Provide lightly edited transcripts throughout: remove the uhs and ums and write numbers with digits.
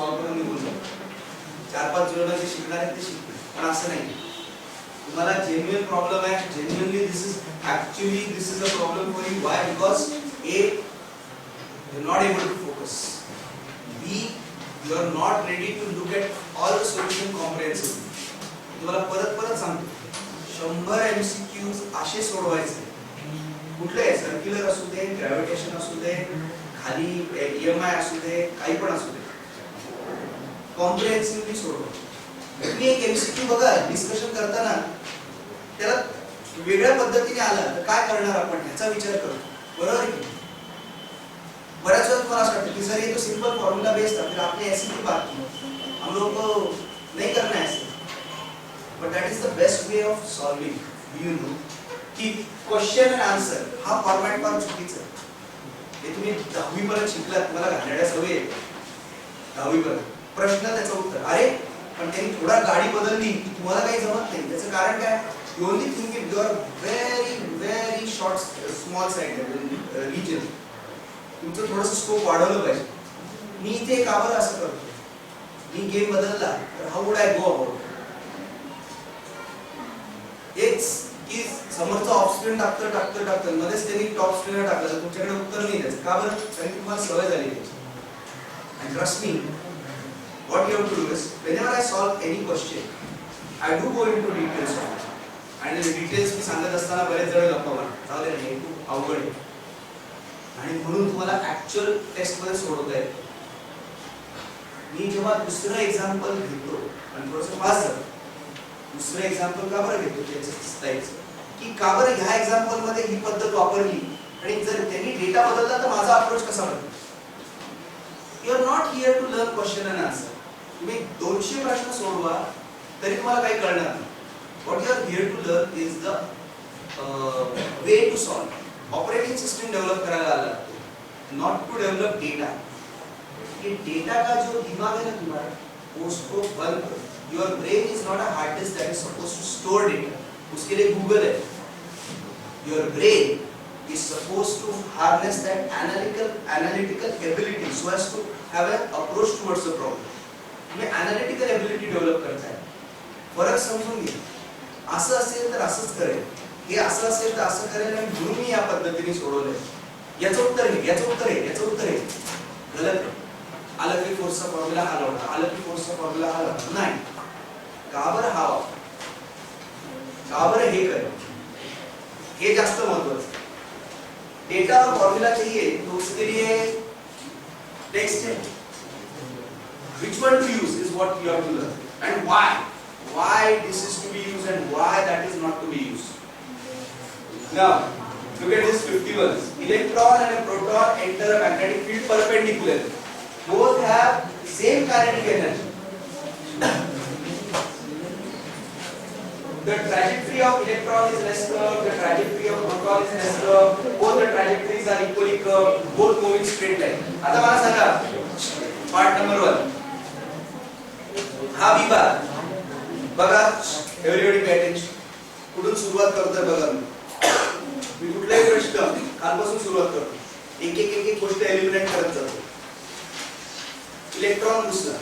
Solve करून निघून जातो. 4-5 जण जे शिकणार आहेत ते शिकतील, पण असं नाही. तुम्हाला जेन्युइन प्रॉब्लेम आहे, genuinely this is a problem for you. Why? Because A, you're not able to focus. B, you're not ready to look at all the solution comprehensively. तुम्हाला परत सांगतो, 100 MCQs असे सोडवायचे. कुठले? सर्क्युलर असू दे, ग्रॅव्हिटेशन असू दे, खाली EMI असू दे, काही पण असू दे, कॉम्प्रिहेन्सिव्हली सोडवा. तुम्ही एक MCQ बघा, डिस्कशन करताना त्याला वेगळ्या पद्धतीने आला तर काय करणार आपण ह्याचा विचार करू, बरोबर आहे की? बऱ्याच वेळा तुम्हाला असं वाटतं की सर ये तो सिंपल फॉर्मूला बेस्ड था, फिर आपने ऐसी क्यों बात की, हम लोग को नहीं करना है ऐसे. But that is the best way of solving. You know की क्वेश्चन अँड आन्सर हा फॉर्मॅट फार चुकीचा आहे. हे तुम्ही 10वी पर्यंत शिकलात, तुम्हाला घालण्याच्या सवय आहे 10वी पर्यंत. प्रश्न त्याचं उत्तर, अरे पण त्यांनी थोडा गाडी बदलली तुम्हाला काही जमत नाही. त्याचं कारण काय? You only think it, you are very short small sided reason. तुमचं थोडंसं स्कोप वाढवलं पाहिजे. मी इथे का बरं असं करतो, मी गेम बदलला तर how would I go about. हेच की समोरचं ऑफ स्क्रीन टाकतं मध्येच त्यांनी टॉप स्क्रीनला टाकलं तर तुमच्याकडे उत्तर नाही द्यायचं. का बरं? कारण तुम्हाला सवय झाली आहे. And trust me, what you have to do is, whenever I solve any question, I do go into details of it. आणि डिटेल्स मी सांगत असताना बरेच जण गप्पा मारतात, चालेल नाही हे खूप अवघड आहे आणि म्हणून तुम्हाला ऍक्च्युअल टेस्ट मध्ये सोडवता येईल. मी जेव्हा दुसरं एक्झाम्पल घेतो आणि थोडंसं फास्ट जातो, दुसरं एक्झाम्पल का बरं घेतो त्याचं की का बरं ह्या एक्झाम्पल मध्ये ही पद्धत वापरली आणि जर त्यांनी डेटा बदलला तर माझा अप्रोच कसा बदलला. You are not here to learn question and answer. तुम्ही 200 प्रश्न सोडवा तरी तुम्हाला काही कळणार नाही. What you are here to learn is the way to solve. Operating system develop करायला आला, नॉट टू डेवलप डेटा. ये डेटा का जो दिमाग है ना तुम्हारा, उसको बंद करो. Your brain is not a hard disk that is supposed to store data. उसके लिए गूगल है. Your brain is supposed to harness that analytical ability so as to have an approach towards the problem. तुम्ही analytical ability develop करताय. फरक समजून घ्या. असं असेल तर असंच करेल, हे असं असेल तर असं करेल आणि म्हणून मी या पद्धतीने सोडवलंय. याचं उत्तर हे, याचं उत्तर हे, याचं उत्तर हे गलत. आलं की फोर्सचा फॉर्म्युला हा लावला, आलं की फोर्सचा फॉर्म्युला हा लावला नाही. का बरं हा वापर, का बरं हे करेल, हे जास्त महत्त्वाचं. डेटा और फॉर्मूला चाहिए तो उसके लिए टेक्स्ट है. Which one to use is what you have to learn, and why this is to be used and why that is not to be used. Now look at this 51. Electron and a proton enter a magnetic field perpendicularly. Both have same kinetic energy. The trajectory of electron is less curved, the trajectory of proton is less curved. Both the trajectories are equally curved, both moving straight line. आता मला सांगा, part number 1. हा विभाग बघा, everybody pay attention. कुठून सुरुवात करतोय बघा. मी कुठलाही प्रश्न खालपासून सुरुवात करतो, एक एक गोष्ट एलिमिनेट करत जातो. इलेक्ट्रॉन दुसरा,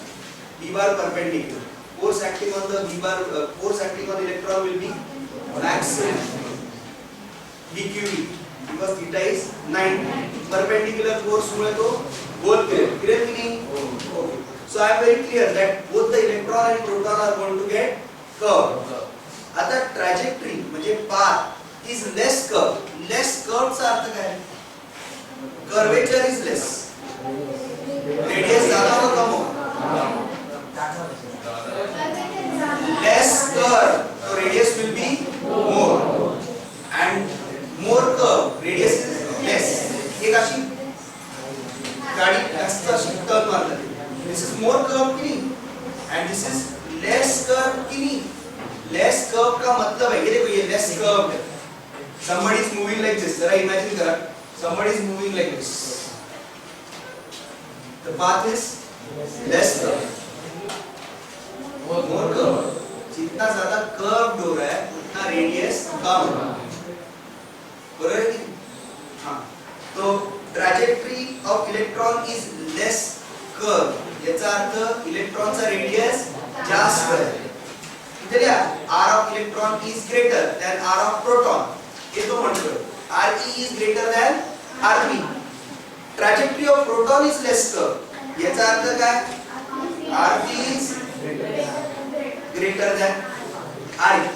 B bar perpendicular. Force acting on the B bar, force acting on electron will be maximum BQE because theta is 9. Perpendicular force मुळे तो गोल फिरेल. फिरेल की नाही? Okay. So I am very clear that both the electron and proton are going to get curved. आता trajectory म्हणजे path is less curved. Less curved चा अर्थ काय? Curvature is less. Radius ज़्यादा हो कम हो? Less curve, so radius will be more, and more curve, radius is less. एक अशी गाडी जास्त अशी curve मारतात. This is more curve की नहीं, and this is less curve की नहीं. Less curve का मतलब है, ये देखो ये less curve है. Somebody is moving like this. जरा imagine करा, somebody is moving like this. The path is less curve. more curve. जितना ज्यादा कर्व्ड हो रहा है उतना रेडियस कम हो रहा है. बरोबर? हाँ. तो trajectory of electron is less curve याचा अर्थ इलेक्ट्रॉनचा रेडियस जास्त आहे. इथे लिहा r of electron is greater than r of proton. हे तो म्हणतोय Re is greater than Rp. Trajectory of proton is less curve. याचा अर्थ काय? Rp is greater than Re.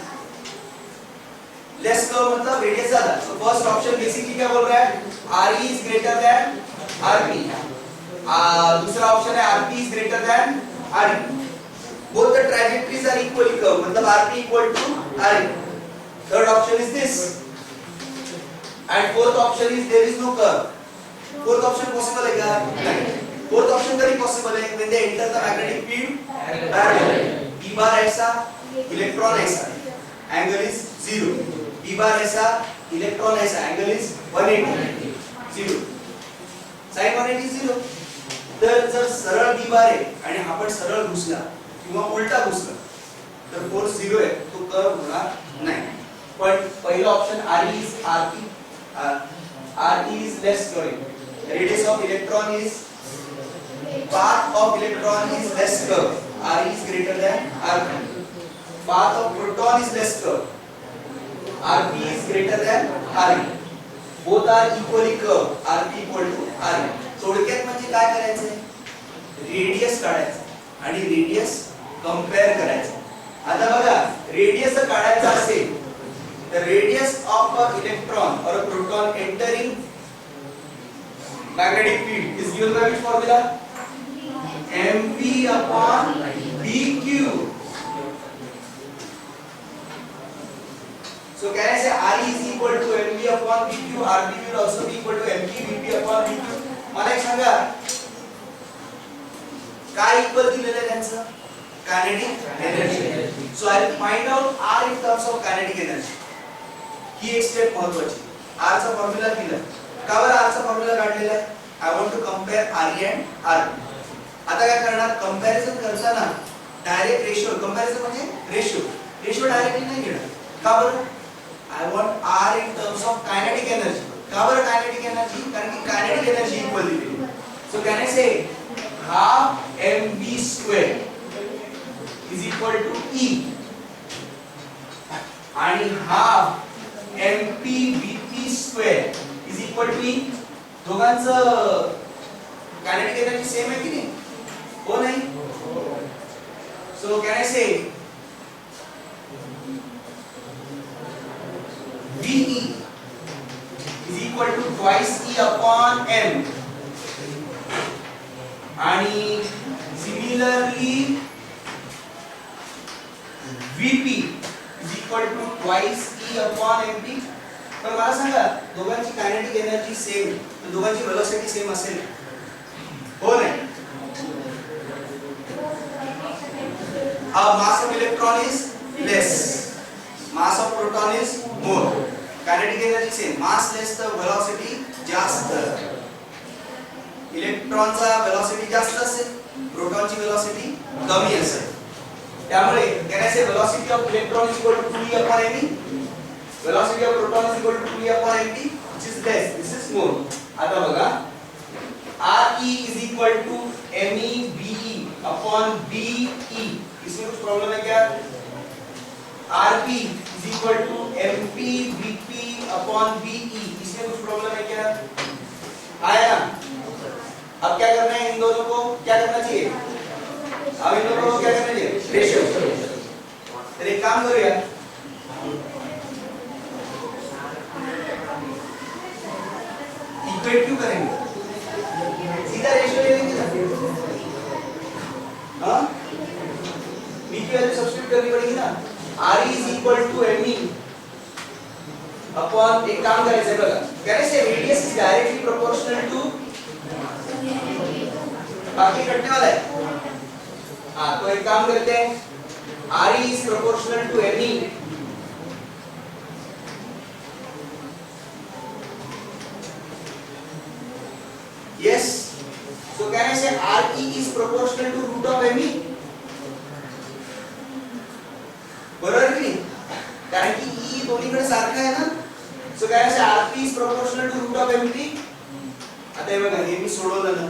Less curve मतलब रेडियस ज्यादा. तो फर्स्ट ऑप्शन बेसिकली क्या बोल रहा है? Re is greater than Rp. दूसरा ऑप्शन है Rp is greater than Re. Both the trajectories are equally curved. मतलब Rp equal to Re. Third option is this. And fourth option is there is no curve. Fourth option possible है क्या? नहीं. Fourth option कभी possible है when they enter the magnetic field parallel. P bar ऐसा, electron ऐसा. Angle is 0. P bar ऐसा, electron ऐसा, angle is 180 0. Sign 180 0. तर जर सरळ B बार आहे आणि हा पण सरळ घुसला किंवा उलटा घुसला तर फोर्स 0 आहे, तो कर्व होणार नाही. पण पहिला option Re is Re is less curved. Radius of electron is path of electron is less curved. Re is greater than Rp. Path of proton is less curved. Rp is greater than Re. Both are equally curved. Rp equal to Re. थोडक्यात म्हणजे काय करायचंय? Radius काढायचं आणि radius compare करायचं. आता बघा, radius जर काढायचा असेल तर रेडियस ऑफ अ इलेक्ट्रॉन और a proton entering magnetic field is given by which formula? mv upon dq. So can I say Re is equal to mv upon dq? Rp will also be equal to mv vp upon dq. मला एक सांगा, काय equal दिलेलं आहे त्यांचं? Kinetic energy. So I will find out R in terms of kinetic energy. ही एक step महत्त्वाची. R चा फॉर्म्युला दिला. का बरं R चा फॉर्म्युला काढलेला आहे? I want to compare Re and Rp. आता काय करणार? कंपॅरिझन करताना डायरेक्ट रेशो, कंपॅरिझन म्हणजे रेशो डायरेक्टली नाही घेणार. का बरं? I want R in terms of kinetic energy. का बरं कायनेटिक एनर्जी? कारण की कायनेटिक एनर्जी इक्वल दिली. So can I say half mv square is equal to E आणि half mp vp square is equal to E. दोघांचं kinetic energy same आहे की नाही? हो नाही? So can I say VE is equal to twice E upon m आणि similarly VP is equal to twice E upon mp. पण मला सांगा, दोघांची कायनेटिक एनर्जी सेम, तर दोघांची वेलोसिटी सेम असेल? हो नाही? Mass of electron is less, mass of proton is more. Kinetic energy same, mass less तर velocity जास्त. इलेक्ट्रॉनचा velocity जास्त असेल, प्रोटॉनची velocity कमी असेल. त्यामुळे can I say velocity of electron is equal to 2e upon me? Velocity of proton is equal to 2e upon mt, which is less, this is more. आता बघा, Re is equal to me be upon be. इसमें कुछ problem है क्या? Rp is equal to mp vp upon be. इसमें कुछ problem है क्या? आया ना? अब क्या करना है? इन दोनों को क्या करना चाहिए? अब इन दोनों को क्या करना चाहिए? रेशियो. तो एक काम करो यार, इक्वेट क्यों करेंगे? सीधा रेशियो ले लेंगे ना? हाँ? B की वैल्यू सब्स्टिट्यूट करनी पड़ेगी ना? Re is equal to me upon, एक काम करें से बघा, कैसे से radius is directly proportional to, बाकी कटने वाला है. हाँ, तो एक काम करते हैं, Re is proportional to me yes. So can I say Re is proportional to root of me? बरोबर की नाही? कारण की E दोन्हीकडे सारखा आहे ना. सो काय असे Rp is proportional to root of mp. आता हे बघा, हे मी सोडवलं ना,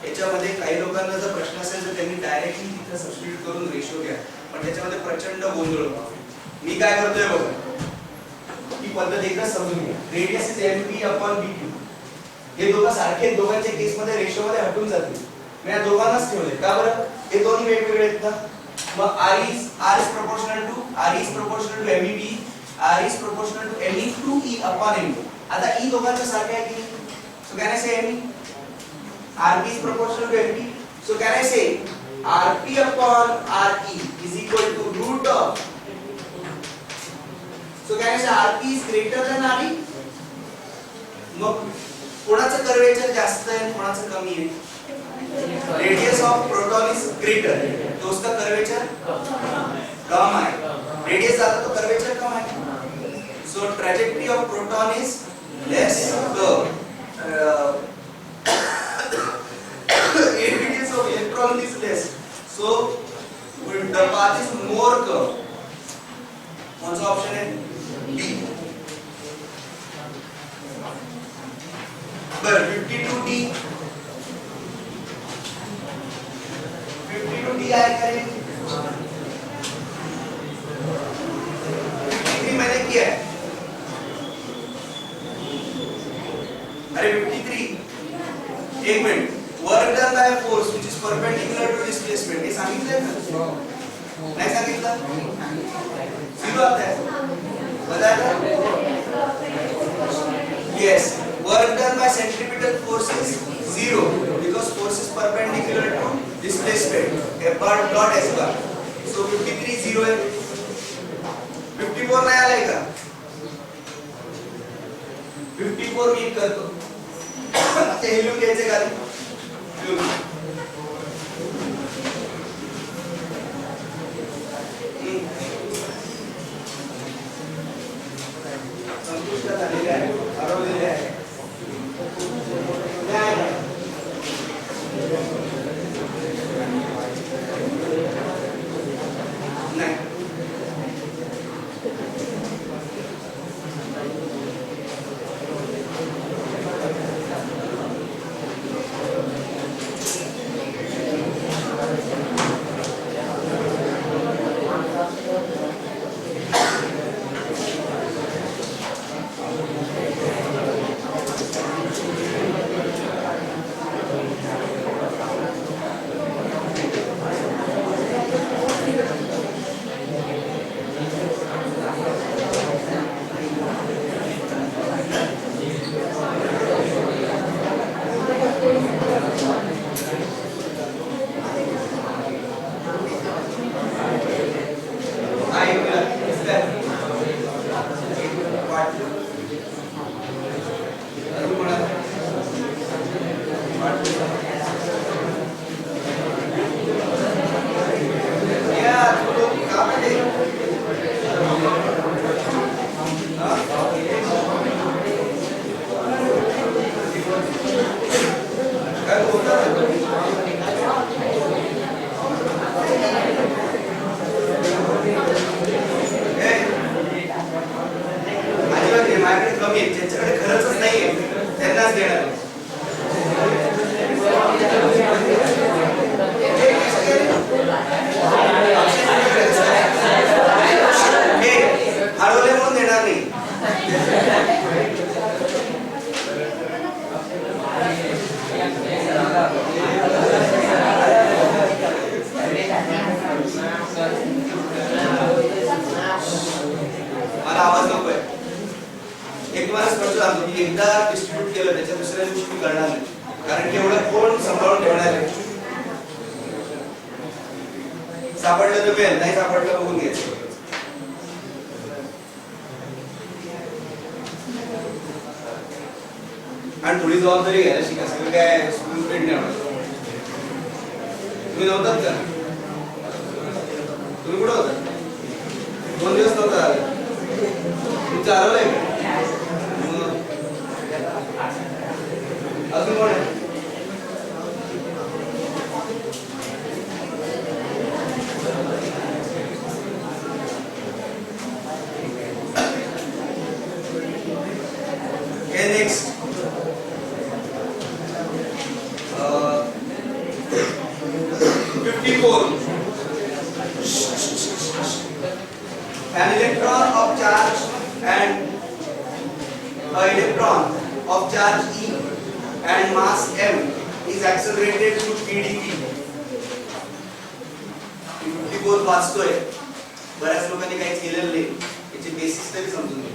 याच्यामध्ये काही लोकांना जर प्रश्न असेल तर त्यांनी डायरेक्टली तिथं सबस्टिट्यूट करून रेशो घ्या, पण त्याच्यामध्ये प्रचंड गोंधळ होतो. मी काय करतोय बघा, ही पद्धत एकदा समजून घ्या. Radius is mp upon bq. हे दोघं सारखे दोघांच्या केस मध्ये रेशो मध्ये हटून जातील. मी या दोघांनाच ठेवले का बरं, हे दोन्ही वेगवेगळे आहेत ना. मग r is proportional to meb, r is proportional to me to e upon m2. आता e दोघांचं सारखे आहे की नाही, so can I say me, rp is proportional to mp, so can I say rp upon re is equal to root of, so can I say rp is greater than re. मग कोणाचं curvature जास्त आहे कोणाचं कमी आहे, radius of proton is greater तो उसका curvature कम है, रेडियस ज्यादा तो कर्वेचर कम है. So trajectory of proton is less, radius of electron is less, so the path is more curve. कौन सा ऑप्शन है, डी. बर 52D, 52D आया करें, 53 मैंने किया है. अरे 53, एक minute, work done by force which is perpendicular to displacement, हे सांगितलंय का, नाही सांगितलं, झिरो आता है, बताया yes. Work done by centripetal force is zero because force is perpendicular to displacement. But not s bar. So 53 zero है. 54 नहीं आएगा. 54 मी करतो. ते लिहून घ्यायचे का? संतुष्ट झालेले आहे. हरवलेले आहे. सापडलं तर वेल, नाही सापडलं बघून घ्यायचं. आणि थोडी जबाबदारी घ्यायला शिका. सगळं काय स्कूल फ्रेंड नाही होणार. तुम्ही नव्हतात का? तुम्ही कुठं होता? 2 दिवस नव्हता. तुमचं हरवलंय का? अजून कोण आहे? Next 54. An electron of charge and an electron of charge E and mass m is accelerated to pdp. 54 वाचतोय, बऱ्याच लोकांनी काही केलेलं नाही, याची बेसिस तरी समजून घ्या.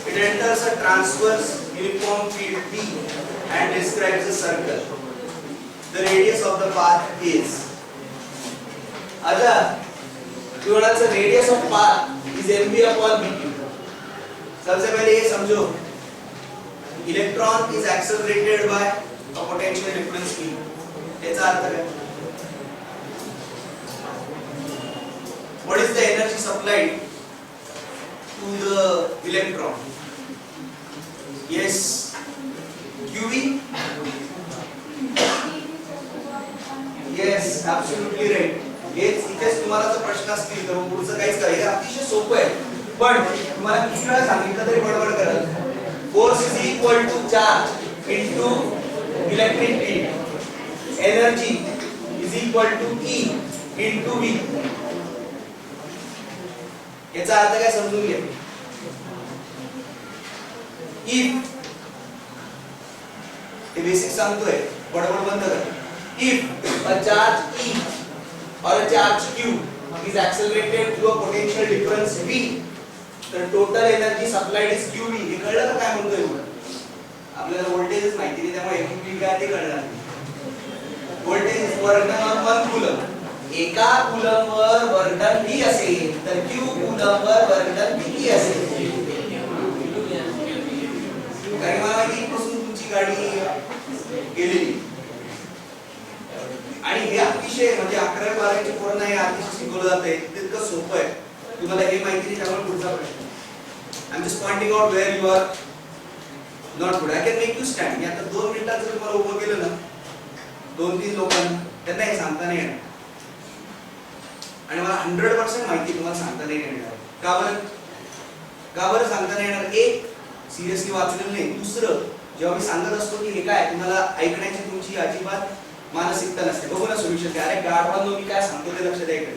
It enters a transverse uniform field P and describes a circle. The radius of the path is. आता the radius of path is mv upon dt. सबसे पहले ये समझो, electron is accelerated by a potential difference E. याचा अर्थ काय? What is the energy supplied to the electron? Yes, QV. Yes, absolutely right. हेच इथेच तुम्हाला जर प्रश्न असतील तर पुढचं काहीच करा, हे अतिशय सोपं आहे. पण तुम्हाला किती वेळा सांगितलं तरी बडबड कराल. Force is equal to charge into electric field. Energy is equal to E into V. याचा अर्थ काय समजून घ्या. If हे बेसिक सांगतोय, बडबड बंद कर. If a charge E or a charge Q is accelerated through a potential difference V, the total energy supplied is QV. हे कळलं का काय म्हणतोय मी? आपल्याला व्होल्टेजच माहिती नाही, त्यामुळे एकूण काय ते कळणार नाही. व्होल्टेज वर्णन 1 कूलम. एका कूलमवर वर्णन V असेल तर Q कूलमवर वर्णन किती असेल? कारण मला माहिती पासून तुमची गाडी गेलेली आणि हे अतिशय म्हणजे 11वी 12वी पोरांना हे अतिशय शिकवलं जातंय. इतकं सोपं आहे, तुम्हाला हे माहिती नाही त्यामुळे पुढचा प्रश्न. I am just pointing out where you are not good. I can make you stand. मी आता 2 मिनिटात जर तुम्हाला उभं केलं ना, 2-3 लोकांना, त्यांना हे सांगता नाही येणार आणि मला 100% माहिती तुम्हाला सांगता नाही येणार. का बरं सांगता नाही येणार? एक, सिरियसली वाचलेलं नाही. दुसरं, जेव्हा मी सांगत असतो की हे काय, तुम्हाला ऐकण्याची तुमची अजिबात मानसिकता नसते. बघू ना सोल्युशन काय. अरे गाढवांनो, मी काय सांगतो ते लक्ष द्यायकडे.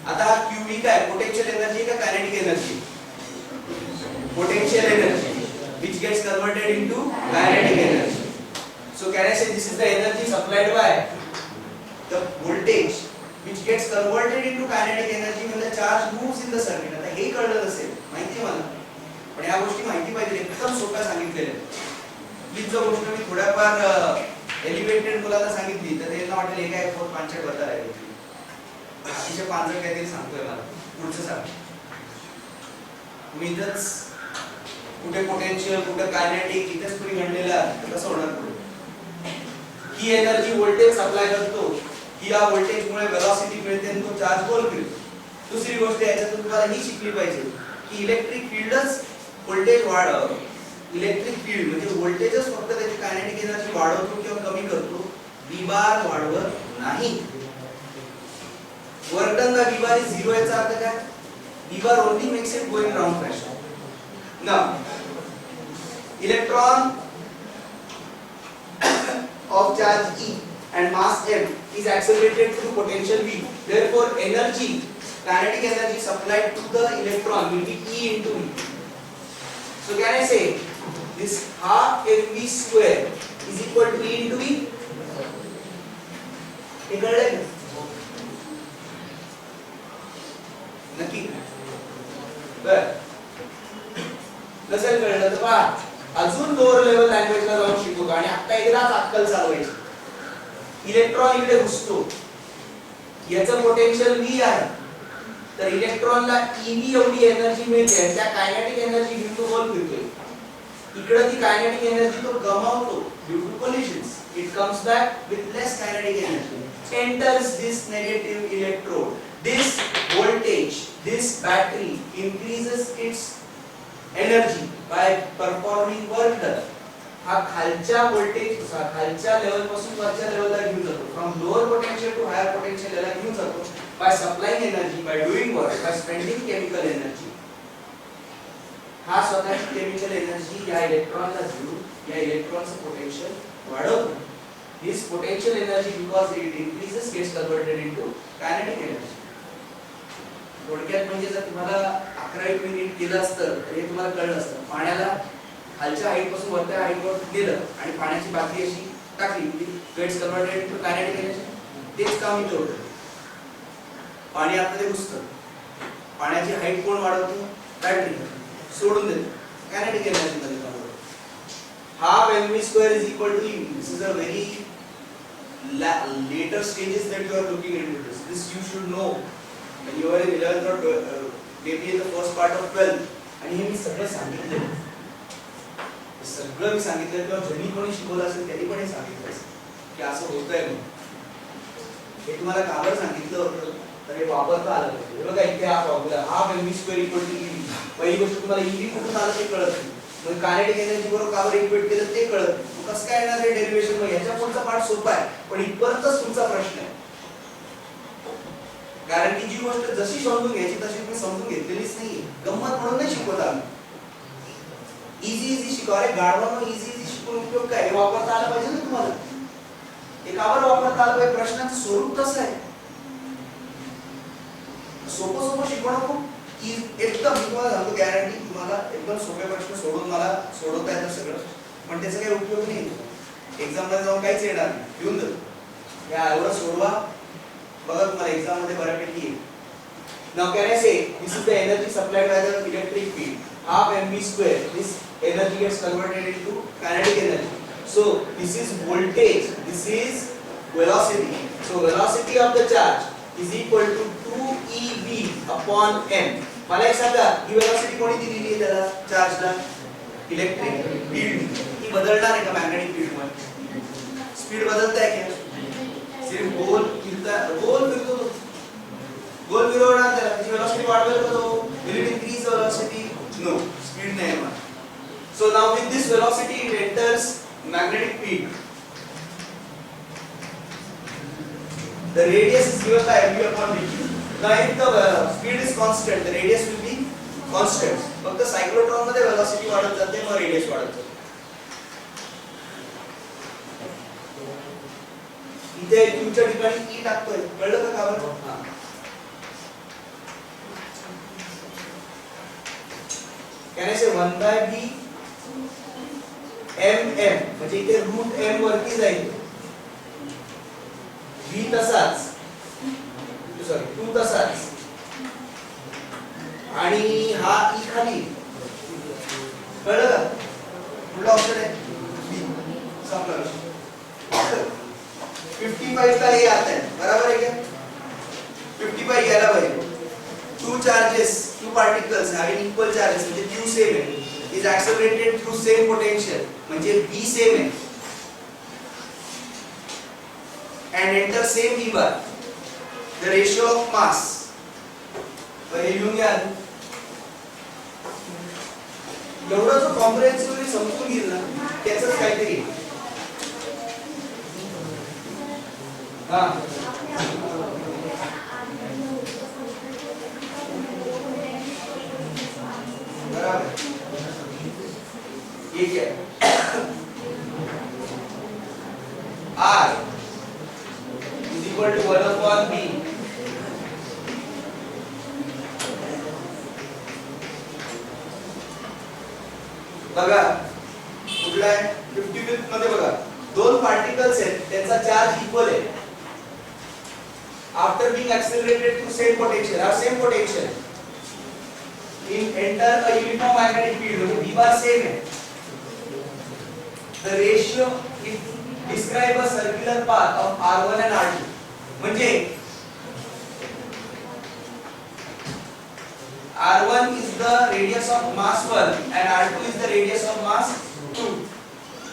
आता हा QV काय, पोटेन्शियल एनर्जी का kinetic energy? Potential energy which gets converted into kinetic energy. So can I say this is the energy supplied by the voltage which gets converted into kinetic energy when the charge moves in the circuit. आता हे कळलं नसेल, माहिती मला, पण या गोष्टी माहिती पाहिजे. एकदम सोप्या सांगितलेल्या. ही जो गोष्ट मी थोड्याफार एलिव्हेटेड मुलांना सांगितली तर त्यांना वाटेल हे काय बहुत पांचट बता आहे, अतिशय पांचट काहीतरी सांगतोय मला. पुढचं सांग. मी इथंच कुठे पोटेन्शियल, कुठे कायनेटिक, इथेच तुम्ही घडलेला तर कसं होणार पुढे? ही एनर्जी व्होल्टेज सप्लाय करतो, की या व्होल्टेजमुळे वेलोसिटी मिळते आणि तो चार्ज गोल फिरतो. दुसरी गोष्ट याच्यातून तुम्हाला ही शिकली पाहिजे की इलेक्ट्रिक फील्डच व्होल्टेज इलेक्ट्रिक फील्ड म्हणजे व्होल्टेजच फक्त त्याची कायनेटिक एनर्जी वाढवतो किंवा कमी करतो, विभार वाढवत नाही. वर्क डन बाय विभार इज 0. याचा अर्थ काय? विभार only makes it going round fashion. Now, electron of charge E and mass m is accelerated through potential V. Therefore, energy, kinetic energy supplied to the electron will be E into V. So, can I say this half mv square is equal to E into V? हे कळलंय का? नक्की बरं. नसेल कळलं तर पहा, अजून lower level लँग्वेजला जाऊन शिकू आणि आता एकदाच अक्कल चालवायची. इलेक्ट्रॉन इकडे घुसतो, याचं पोटेन्शियल V आहे, तर इलेक्ट्रॉनला EV एवढी एनर्जी मिळते, त्या कायनेटिक एनर्जी घेऊन तो गोल फिरतोय. इकडे ती कायनेटिक एनर्जी तो गमावतो due to collisions. It comes back with less kinetic energy, enters this negative electrode. This voltage, this battery increases its energy by performing work done. हा खालच्या व्होल्टेज, खालच्या लेवल पासून वरच्या लेवलला घेऊन जातो, from lower potential to higher potential याला घेऊन जातो, by supplying energy, by doing work, by spending chemical energy. हा स्वतःची केमिकल एनर्जी या इलेक्ट्रॉनला देऊन या इलेक्ट्रॉनचं पोटेन्शियल वाढवतो. his potential energy because it increases gets converted into kinetic energy. थोडक्यात म्हणजे जर तुम्हाला 11 मिनिट केलं असतं तर हे तुम्हाला कळलं असतं. पाण्याला खालच्या हाईट पासून वरच्या हाईट वर गेलं आणि पाण्याची बाटली अशी टाकली की gets converted into kinetic energy. तेच काम इथे होतं. पाणी आतमध्ये घुसतं, पाण्याची हाईट कोण वाढवतं? बॅटरी सोडून देते, कायनेटिक एनर्जी मध्ये convert. half mv square is equal to ev. This is a very later stages that you are looking into this. This you should know when you are in 11th or maybe in the first part of 12th. आणि हे मी सगळं सांगितलं, सगळं मी सांगितलं किंवा ज्यांनी कोणी शिकवलं असेल त्यांनी पण हे सांगितलं असेल की असं होतंय म्हणून. हे तुम्हाला का बरं सांगितलं होतं तर हे वापरता आलं पाहिजे. हे बघा इथे हा formula half mv square equal to ev. पहिली गोष्ट तुम्हाला ev कुठून आलं ते कळत नाही. मग कायनेटिक एनर्जी बरोबर का बरं इक्वेट केलं ते कळत. मग कसं काय येणार आहे डेरिव्हेशन? मग याच्या पुढचा पार्ट सोपा आहे पण इथपर्यंतच तुमचा प्रश्न आहे. कारण की जी गोष्ट जशी समजून घ्यायची तशी तुम्ही समजून घेतलेलीच नाहीये. गंमत म्हणून नाही शिकवत आम्ही. इझी शिकवा. अरे गाढवांनो इझी शिकून उपयोग काय? हे वापरता आलं पाहिजे ना तुम्हाला. हे का बरं वापरता आलं पाहिजे? प्रश्नाचं स्वरूप कसं आहे? सोपं शिकवणं खूप एकदम तुम्हाला सांगतो गॅरंटी तुम्हाला एकदम सोपे प्रश्न सोडून मला सोडवता येतं सगळं, पण त्याचा काही उपयोग नाही. एक्झाम मध्ये जाऊन काहीच येणार नाही. घेऊन जातो या एवढं सोडवा, बघा तुम्हाला एक्झाम मध्ये बऱ्यापैकी येईल. Now can I say this is the energy supplied by the electric field, half mv square. This energy gets converted into kinetic energy. So this is voltage, this is velocity. So velocity of the charge is equal to 2ev upon m. मला एक सांगा, ही velocity कोणी दिलेली आहे त्याला चार्जला? Electric field. ही बदलणार आहे का मॅग्नेटिक फील्ड मध्ये? स्पीड बदलताय का? सिर्फ गोल फिरतो तो. गोल फिरवणार त्याला त्याची वेलोसिटी वाढवेल का तो? Will it increase the velocity? No, speed नाही आहे. So now with this velocity it enters magnetic field. The radius is given by mv upon dq. Now if the speed is constant, the radius will be constant. फक्त cyclotron मध्ये velocity वाढत जाते मग radius वाढत जाते. इथे q च्या ठिकाणी e टाकतोय, कळलं का बरं? हां. Can I say 1 by b mm म्हणजे इथे रूट m वरती जाईल. v तसाच, सॉरी 2 तसाच आणि हा e खाली. कळलं का? कुठला ऑप्शन आहे? बी. संपला विषय. 55 का ये आता है, बराबर है क्या? 55 यायला पाहिजे. Two charges, two particles having equal charges म्हणजे q same आहे, is accelerated through same potential म्हणजे v same आहे and enter same v bar. The ratio of mass. हे लिहून घ्या. एवढं जो कॉम्प्रिहेन्सिव्हली समजून घेईल ना त्याचंच काहीतरी. हां बराबर. ये क्या R is equal to 1 upon B. बघा कुठला आहे? 55th मध्ये बघा दोन पार्टिकल्स आहेत त्यांचा चार्ज इक्वल आहे. After being accelerated to same potential, हा same potential in enter a uniform magnetic field म्हणजे v bar same है. The ratio if describe a circular path of r1 and r2 म्हणजे r1 is the radius of mass 1 and r2 is the radius of mass 2.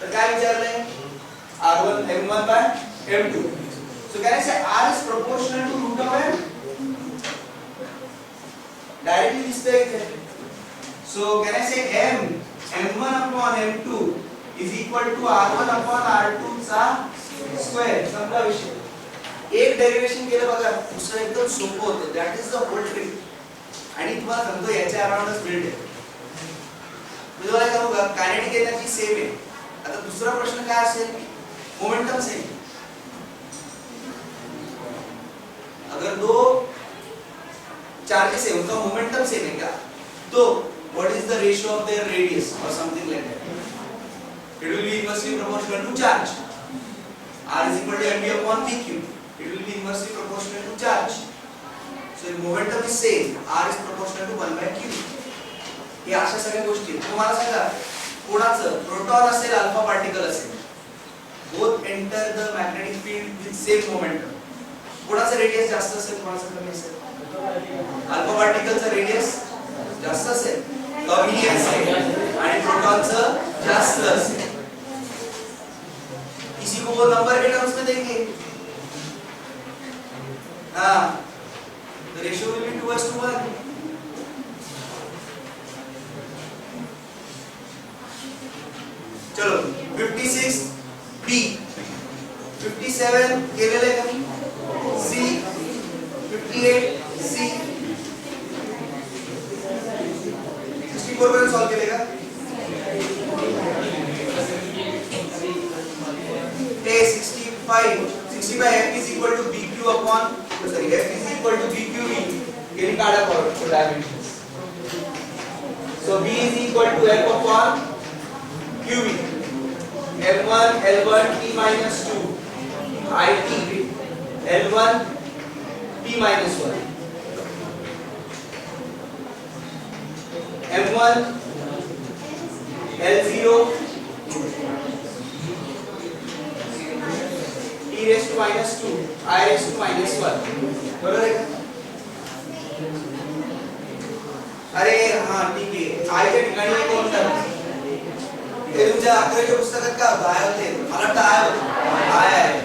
तर काय विचारलंय? r1 m1 by m2. So can I say r is proportional to root of m? Directly दिसतंय इथे. So can I say m1 upon m2 is equal to r1 upon r2 चा square. समजा विषय. एक derivation केलं बघा, दुसरं एकदम सोपं होतं. That is the whole trick. आणि तुम्हाला सांगतो याच्या अराउंडच बिल्ड आहे. तुम्हाला सांगू का कायनेटिक एनर्जी सेम आहे. आता दुसरा प्रश्न काय असेल? Momentum same. अगर दो चार्जेस है उनका मोमेंटम सेम है क्या, तो what is the ratio of their radius or something like that? It will be inversely proportional to charge. R is equal to mv upon pq. It will be inversely proportional to charge. So if momentum is same, R is proportional to 1 by q. हे अशा सगळ्या गोष्टी तुम्हाला सांगा, कोणाचं proton असेल alpha particle असेल, both enter the magnetic field with same momentum. कोणाचं रेडियस जास्त असेल, कोणाचं कमी असेल? अल्फा पार्टिकलचं रेडियस जास्त असेल, कमी असेल, आणि प्रोटॉनचं जास्त असेल. इसी को वो नंबर के टर्म्स में देंगे. हाँ, the ratio will be 2:1. चलो 56 B, 57 केलेले का C, 58 C, 64 पर्यंत सॉल्व केले का? A 65 F is equal to BQ upon F is equal to BQV. Getting काढा for dimensions. So B is equal to F upon QV. L1 L1 T minus 2 IT L1 T minus 1 M1 L0 T raised to minus 2 I raised to minus 1. बरोबर आहे का? अरे हाँ ठीक है, I च्या ठिकाणी एक कोणता हे तुमच्या अकरावीच्या पुस्तकात का काय होते? मला वाटतं आय आहे.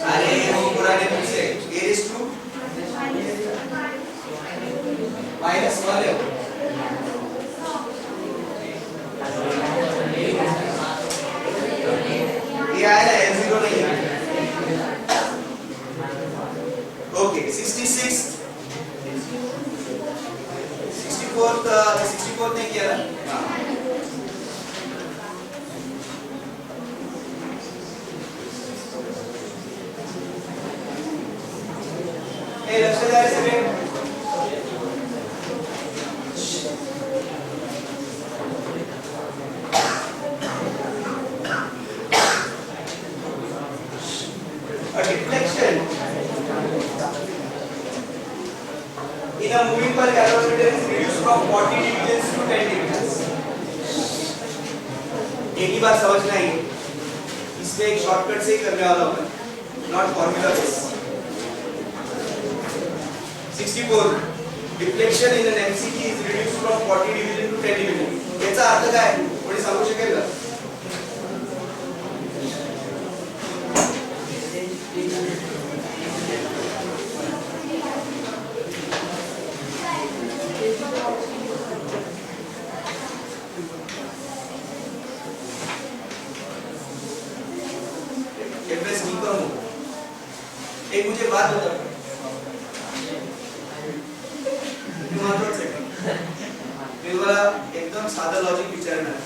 अरे वो पुराने पुस्तक a raised to minus 1 है. ये आया ना, L0 नहीं है. ओके 66 64 नहीं किया ना. ए लक्ष द्या रे सगळे. A deflection in a moving coil galvanometer is reduced from 40 divisions to 10 divisions. एक ही बात समझना है, इसमें एक शॉर्टकट से ही करने वाला हूं, not formula base. 64 deflection in an MCT is reduced from 40 division to 10 division. याचा अर्थ काय कोणी सांगू शकेल का? एक मुझे बात बता, मला एकदम साधा लॉजिक विचारणार.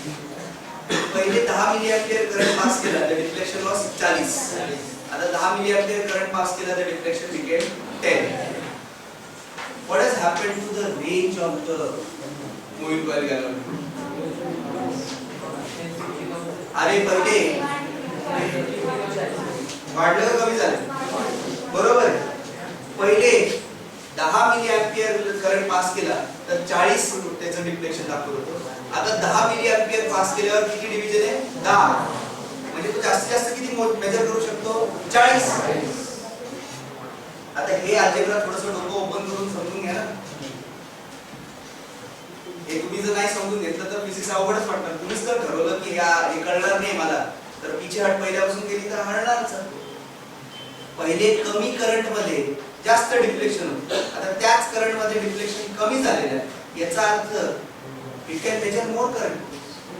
पहिले 10 मिली एंपियर करंट पास केला तर डिफ्लेक्शन लॉस 40. आता 10 मिली एंपियर करंट पास केला तर deflection became 10. What has happened to the range of the moving coil galvanometer? अरे पहिले वाढलं का कमी झालं? बरोबर. पहिले 10 मिली एंपियर करंट पास केला तर 40 त्याचं डिफ्लेक्शन दाखवत होतं. आता 10 मिली एंपियर पास केल्यावर किती डिव्हिजन आहे? 10. म्हणजे तो जास्तीत जास्त किती मेजर करू शकतो? 40. आता हे अल्जेब्रा थोडंसं डोकं ओपन करून समजून घ्या ना. हे तुम्ही जर नाही समजून घेतलं तर फिजिक्स अवघडच वाटणार. तुम्हीच जर ठरवलं की हे कळणार नाही मला, तर पीछे हट पहिल्यापासून केली तर हरणारच. पहिले कमी करंट मध्ये जास्त डिफ्लेक्शन होतं, आता त्याच करंट मध्ये डिफ्लेक्शन कमी झालेलं आहे. याचा earth it can major more current.